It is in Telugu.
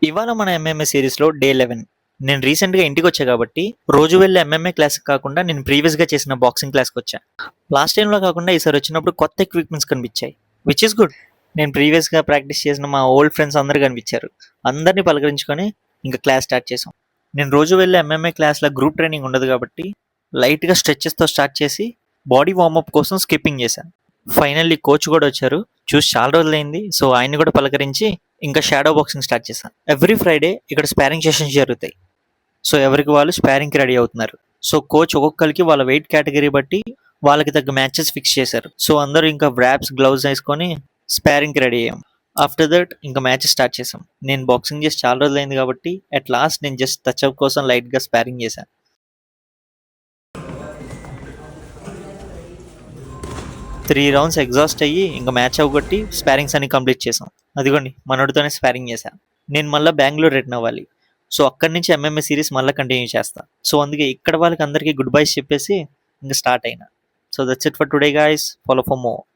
ఇవాళ మన ఎంఎంఏ సిరీస్‌లో డే 11. నేను రీసెంట్‌గా ఇంటికొచ్చా కాబట్టి, రోజు వెళ్ళే ఎంఎంఏ క్లాస్‌కి కాకుండా నేను ప్రీవియస్‌గా చేసిన బాక్సింగ్ క్లాస్‌కొచ్చా. లాస్ట్ టైమ్‌లో కాకుండా ఈసారి వచ్చినప్పుడు కొత్త ఎక్విప్‌మెంట్స్ కనిపించాయి. Which is good. నేను ప్రీవియస్‌గా ప్రాక్టీస్ చేసిన మా ఓల్డ్ ఫ్రెండ్స్ అందరూ కనిపించారు. అందరిని పలకరించుకొని ఇంకా క్లాస్ స్టార్ట్ చేసాం. నేను రోజు వెళ్ళే ఎంఎంఏ క్లాస్‌లో గ్రూప్ ట్రైనింగ్ ఉండదు కాబట్టి, లైట్‌గా స్ట్రెచెస్‌తో స్టార్ట్ చేసి, బాడీ వార్మప్ కోసం స్కిప్పింగ్ చేశాను. ఫైనల్లీ కోచ్ కూడా వచ్చారు. చూసి చాలా రోజులైంది. సో ఆయన్ని కూడా పలకరించి ఇంకా షాడో బాక్సింగ్ స్టార్ట్ చేశాను. ఎవ్రీ ఫ్రైడే ఇక్కడ స్పారింగ్ సెషన్స్ జరుగుతాయి. సో ఎవరికి వాళ్ళు స్పారింగ్కి రెడీ అవుతున్నారు. సో కోచ్ ఒక్కొక్కరికి వాళ్ళ వెయిట్ కేటగిరీ బట్టి వాళ్ళకి తగ్గ మ్యాచెస్ ఫిక్స్ చేశారు. సో అందరూ ఇంకా వ్రాప్స్ గ్లౌజ్ వేసుకొని స్పారింగ్కి రెడీ అయ్యాం. ఆఫ్టర్ దట్ ఇంకా మ్యాచెస్ స్టార్ట్ చేసాం. నేను బాక్సింగ్ చేసి చాలా రోజులైంది కాబట్టి అట్ లాస్ట్ నేను జస్ట్ టచ్అప్ కోసం లైట్గా స్పారింగ్ చేశాను. 3 రౌండ్స్ ఎగ్జాస్ట్ అయ్యి ఇంకా మ్యాచ్ అవ్వగొట్టి స్పారింగ్స్ అన్ని కంప్లీట్ చేసాం. అదిగోండి మనోడితోనే స్పారింగ్ చేశాను. నేను మళ్ళీ బెంగళూరు రిటర్న్ అవ్వాలి. సో అక్కడి నుంచి ఎంఎంఏ సిరీస్ మళ్ళీ కంటిన్యూ చేస్తా. సో అందుకే ఇక్కడ వాళ్ళకి అందరికీ గుడ్ బైస్ చెప్పేసి ఇంకా స్టార్ట్ అయినా. So that's it for today guys. Follow for more.